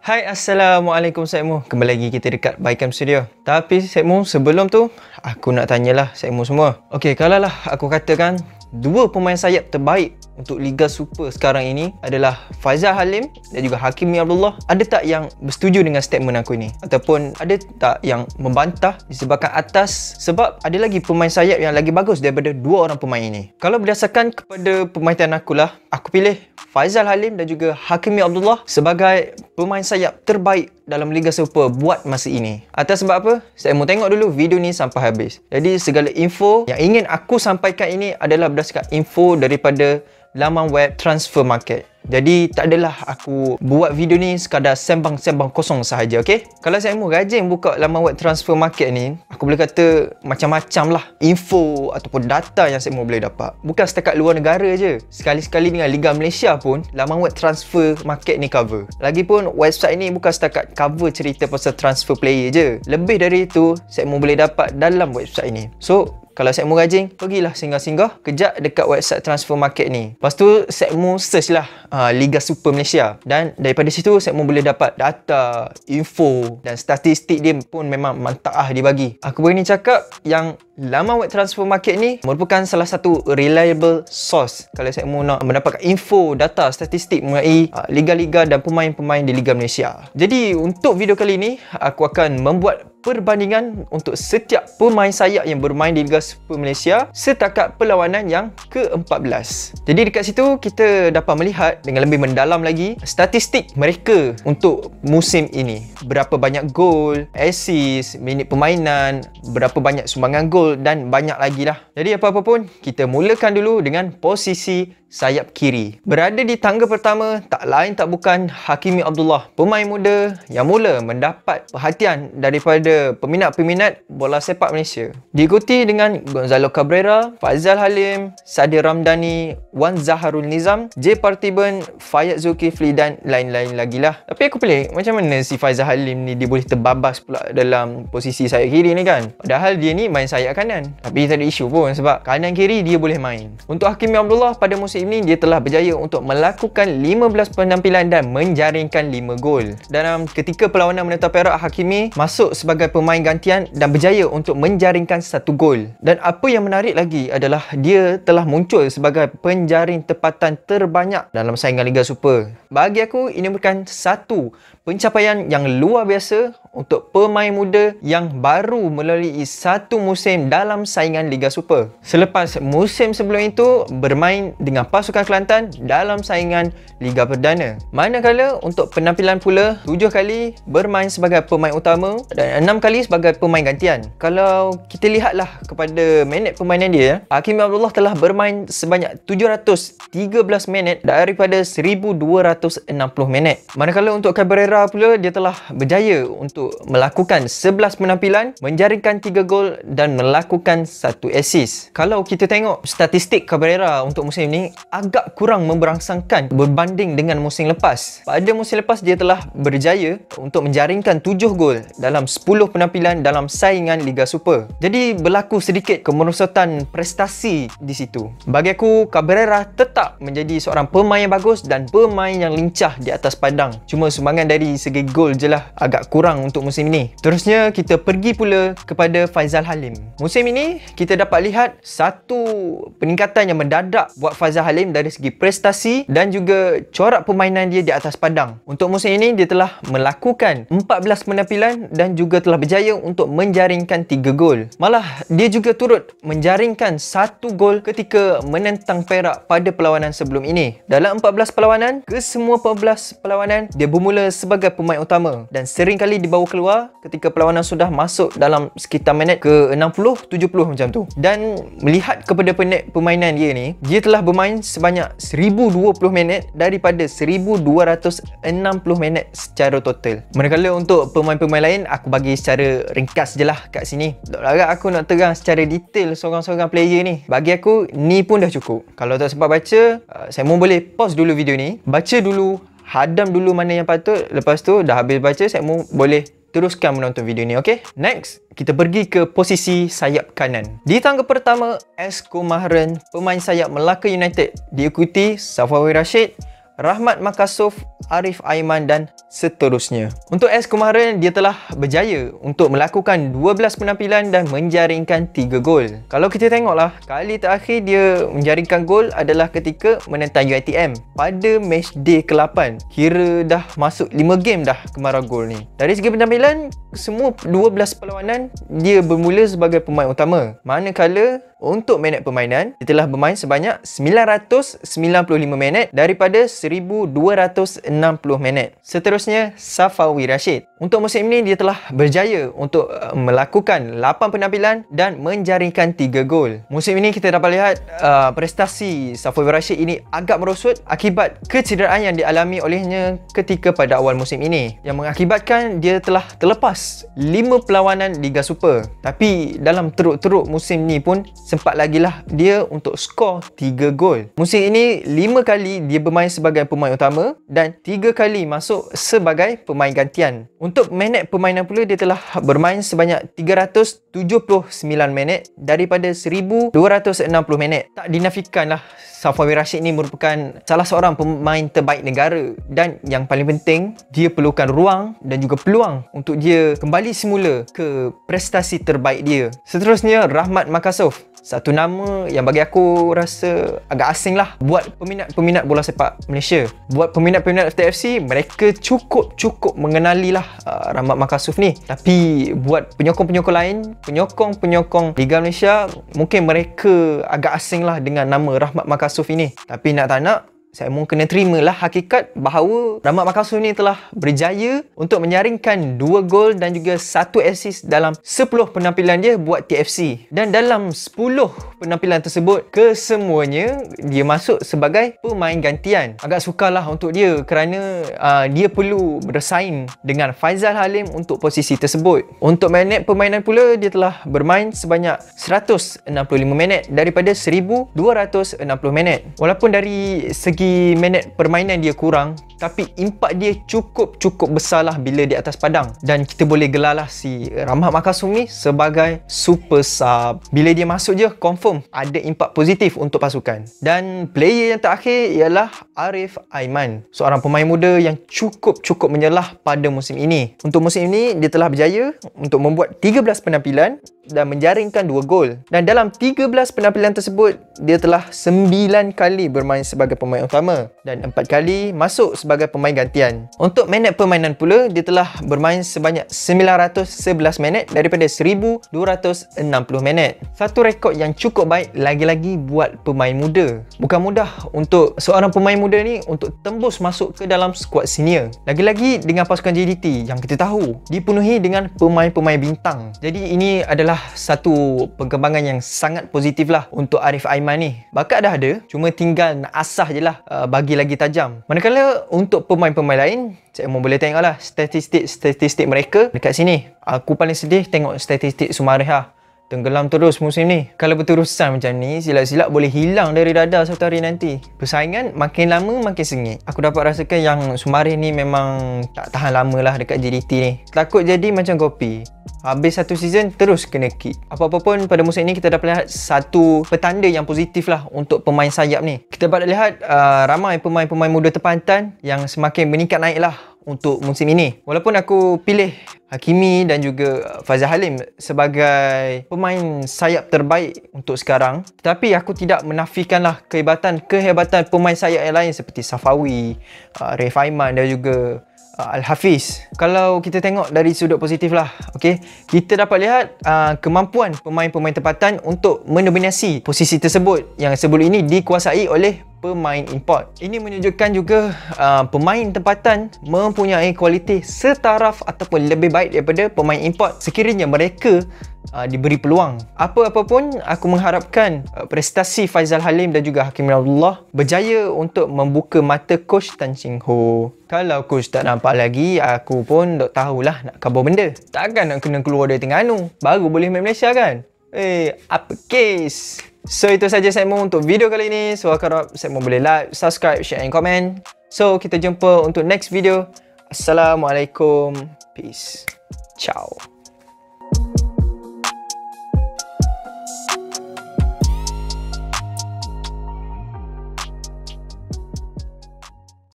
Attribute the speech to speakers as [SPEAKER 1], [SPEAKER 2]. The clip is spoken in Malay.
[SPEAKER 1] Hai, Assalamualaikum Saikmu. Kembali lagi kita dekat Baikam Studio. Tapi Saikmu, sebelum tu aku nak tanyalah Saikmu semua. Okey, kalau lah aku katakan dua pemain sayap terbaik untuk Liga Super sekarang ini adalah Faizal Halim dan juga Hakimi Abdullah. Ada tak yang bersetuju dengan statement aku ni? Ataupun ada tak yang membantah disebabkan atas sebab ada lagi pemain sayap yang lagi bagus daripada dua orang pemain ini? Kalau berdasarkan kepada pemaitan akulah, aku pilih Faizal Halim dan juga Hakimi Abdullah sebagai pemain sayap terbaik dalam Liga Super buat masa ini. Atas sebab apa? Saya mau tengok dulu video ni sampai habis. Jadi segala info yang ingin aku sampaikan ini adalah berdasarkan info daripada laman web Transfer Market. Jadi tak adalah aku buat video ni sekadar sembang-sembang kosong sahaja, okey? Kalau saya mau rajin buka laman web Transfer Market ni, aku boleh kata macam-macam lah info ataupun data yang saya mau boleh dapat. Bukan setakat luar negara je. Sekali-sekali dengan Liga Malaysia pun laman web Transfer Market ni cover. Lagipun website ni bukan setakat cover cerita pasal transfer player je. Lebih dari itu, saya mau boleh dapat dalam website ni. So, kalau saya mau rajin, pergilah singgah-singgah kejap dekat website Transfer Market ni. Lepas tu, saya mau search lah Liga Super Malaysia. Dan daripada situ, saya mau boleh dapat data, info dan statistik dia pun memang mantap dibagi. Aku berani cakap yang laman web Transfer Market ni merupakan salah satu reliable source kalau saya mau nak mendapatkan info, data, statistik mengenai liga-liga dan pemain-pemain di Liga Malaysia. Jadi, untuk video kali ni, aku akan membuat perbandingan untuk setiap pemain sayap yang bermain di Liga Super Malaysia setakat perlawanan yang ke-14. Jadi dekat situ kita dapat melihat dengan lebih mendalam lagi statistik mereka untuk musim ini. Berapa banyak gol, assist, minit permainan, berapa banyak sumbangan gol dan banyak lagi lah. Jadi apa-apa pun kita mulakan dulu dengan posisi sayap kiri. Berada di tangga pertama tak lain tak bukan Hakimi Abdullah, pemain muda yang mula mendapat perhatian daripada peminat-peminat bola sepak Malaysia. Diikuti dengan Gonzalo Cabrera, Faizal Halim, Sadir Ramdhani, Wan Zaharul Nizam, J Parthiban, Fayad Zulkifli dan lain-lain lagi lah. Tapi aku pelik, macam mana si Faizal Halim ni dia boleh terbabas pula dalam posisi sayap kiri ni kan? Padahal dia ni main sayap kanan. Tapi tak ada isu pun sebab kanan kiri dia boleh main. Untuk Hakimi Abdullah pada musim ini dia telah berjaya untuk melakukan 15 penampilan dan menjaringkan 5 gol. Dalam ketika perlawanan menentang Perak, Hakimi masuk sebagai pemain gantian dan berjaya untuk menjaringkan 1 gol. Dan apa yang menarik lagi adalah dia telah muncul sebagai penjaring tepatan terbanyak dalam saingan Liga Super. Bagi aku ini merupakan satu pencapaian yang luar biasa untuk pemain muda yang baru melalui satu musim dalam saingan Liga Super. Selepas musim sebelum itu bermain dengan pasukan Kelantan dalam saingan Liga Perdana. Manakala untuk penampilan pula 7 kali bermain sebagai pemain utama dan 6 kali sebagai pemain gantian. Kalau kita lihatlah kepada minit permainan dia, Hakimi Abdullah telah bermain sebanyak 713 minit daripada 1260 minit. Manakala untuk Cabrera pula dia telah berjaya untuk melakukan 11 penampilan, menjaringkan 3 gol dan melakukan 1 assist. Kalau kita tengok statistik Cabrera untuk musim ni agak kurang memberangsangkan berbanding dengan musim lepas. Pada musim lepas dia telah berjaya untuk menjaringkan 7 gol dalam 10 penampilan dalam saingan Liga Super. Jadi berlaku sedikit kemerosotan prestasi di situ. Bagi aku, Cabrera tetap menjadi seorang pemain yang bagus dan pemain yang lincah di atas padang. Cuma sumbangan dari segi gol je lah agak kurang untuk musim ini. Terusnya kita pergi pula kepada Faizal Halim. Musim ini kita dapat lihat satu peningkatan yang mendadak buat Faizal Halim dari segi prestasi dan juga corak permainan dia di atas padang. Untuk musim ini dia telah melakukan 14 penampilan dan juga telah berjaya untuk menjaringkan 3 gol. Malah dia juga turut menjaringkan 1 gol ketika menentang Perak pada perlawanan sebelum ini. Dalam 14 perlawanan, kesemua 14 perlawanan dia bermula sebagai pemain utama dan sering kali dibawa keluar ketika perlawanan sudah masuk dalam sekitar minit ke-60, 70 macam tu. Dan melihat kepada permainan dia ni, dia telah bermain sebanyak 1020 minit daripada 1260 minit secara total. Manakala untuk pemain-pemain lain, aku bagi secara ringkas je lah kat sini. Tak larat aku nak terang secara detail seorang-seorang player ni. Bagi aku, ni pun dah cukup. Kalau tak sempat baca, saya mau boleh pause dulu video ni, baca dulu, hadam dulu mana yang patut. Lepas tu dah habis baca, saya mau boleh teruskan menonton video ni, okey? Next, kita pergi ke posisi sayap kanan. Di tangga pertama, Esko Mahren, pemain sayap Melaka United, diikuti Safawi Rashid, Rahmat Makassov, Arif Aiman dan seterusnya. Untuk AS kemarin, dia telah berjaya untuk melakukan 12 penampilan dan menjaringkan 3 gol. Kalau kita tengoklah, kali terakhir dia menjaringkan gol adalah ketika menentang UiTM pada match day ke-8. Kira dah masuk 5 game dah Kemara gol ni. Dari segi penampilan, semua 12 perlawanan dia bermula sebagai pemain utama. Manakala untuk minit permainan, dia telah bermain sebanyak 995 minit daripada 1260 minit. Seterusnya, Safawi Rashid. Untuk musim ini, dia telah berjaya untuk melakukan 8 penampilan dan menjaringkan 3 gol. Musim ini kita dapat lihat prestasi Safawi Rashid ini agak merosot akibat kecederaan yang dialami olehnya ketika pada awal musim ini, yang mengakibatkan dia telah terlepas 5 perlawanan Liga Super. Tapi dalam teruk-teruk musim ni pun sempat lagi lah dia untuk skor 3 gol. Musim ini 5 kali dia bermain sebagai pemain utama dan 3 kali masuk sebagai pemain gantian. Untuk minit permainan pula, dia telah bermain sebanyak 379 minit daripada 1260 minit. Tak dinafikan lah, Safawi Rashid ni merupakan salah seorang pemain terbaik negara, dan yang paling penting, dia perlukan ruang dan juga peluang untuk dia kembali semula ke prestasi terbaik dia. Seterusnya, Rahmat Makassov. Satu nama yang bagi aku rasa agak asing lah buat peminat-peminat bola sepak Malaysia. Buat peminat-peminat FTFC, mereka cukup mengenali lah Rahmat Makassov ni. Tapi buat penyokong-penyokong lain, penyokong-penyokong Liga Malaysia, mungkin mereka agak asing lah dengan nama Rahmat Makassov ini. Tapi nak tak nak, saya mau kena terimalah hakikat bahawa Rahmat Makassov ni telah berjaya untuk menyaringkan 2 gol dan juga 1 assist dalam 10 penampilan dia buat TFC. Dan dalam 10 penampilan tersebut, kesemuanya dia masuk sebagai pemain gantian. Agak sukarlah untuk dia kerana dia perlu bersaing dengan Faizal Halim untuk posisi tersebut. Untuk minit permainan pula, dia telah bermain sebanyak 165 minit daripada 1260 minit. Walaupun dari segi minit permainan dia kurang, tapi impak dia cukup besarlah bila di atas padang, dan kita boleh gelarlah si Rahmat Makassov ni sebagai super sub. Bila dia masuk je, confirm ada impak positif untuk pasukan. Dan player yang terakhir ialah Arif Aiman, seorang pemain muda yang cukup menyelah pada musim ini. Untuk musim ini, dia telah berjaya untuk membuat 13 penampilan dan menjaringkan 2 gol. Dan dalam 13 penampilan tersebut, dia telah 9 kali bermain sebagai pemain utama dan 4 kali masuk sebagai pemain gantian. Untuk minit permainan pula, dia telah bermain sebanyak 911 minit daripada 1260 minit. Satu rekod yang cukup baik lagi-lagi buat pemain muda. Bukan mudah untuk seorang pemain muda ni untuk tembus masuk ke dalam skuad senior. Lagi-lagi dengan pasukan JDT yang kita tahu dipenuhi dengan pemain-pemain bintang. Jadi ini adalah satu perkembangan yang sangat positif lah untuk Arif Aiman ni. Bakat dah ada, cuma tinggal nak asah je lah bagi lagi tajam. Manakala untuk pemain-pemain lain, saya mau boleh tengok lah statistik mereka dekat sini. Aku paling sedih tengok statistik Sumareh lah. Tenggelam terus musim ni. Kalau berterusan macam ni, silap-silap boleh hilang dari radar satu hari nanti. Persaingan makin lama makin sengit. Aku dapat rasakan yang Sumareh ni memang tak tahan lama lah dekat JDT ni. Takut jadi macam kopi, habis satu season terus kena kick. Apa-apa pun pada musim ini kita dapat lihat satu petanda yang positif lah untuk pemain sayap ni. Kita dapat lihat ramai pemain-pemain muda terpantan yang semakin meningkat naik lah untuk musim ini. Walaupun aku pilih Hakimi dan juga Faizal Halim sebagai pemain sayap terbaik untuk sekarang, tetapi aku tidak menafikanlah kehebatan pemain sayap yang lain seperti Safawi, Arif Aiman dan juga Al-Hafiz. Kalau kita tengok dari sudut positif lah, okay, kita dapat lihat kemampuan pemain-pemain tempatan untuk mendominasi posisi tersebut yang sebelum ini dikuasai oleh pemain import. Ini menunjukkan juga pemain tempatan mempunyai kualiti setaraf ataupun lebih baik daripada pemain import sekiranya mereka diberi peluang. Apa-apa pun, aku mengharapkan prestasi Faizal Halim dan juga Hakim Abdullah berjaya untuk membuka mata coach Tan Cheng Ho. Kalau coach tak nampak lagi, aku pun tak tahulah nak khabar benda. Takkan nak kena keluar dari Terengganu baru boleh main Malaysia kan? Apa kes? So itu saja segmen untuk video kali ini. So aku harap segmen boleh like, subscribe, share and comment. So kita jumpa untuk next video. Assalamualaikum. Peace. Ciao.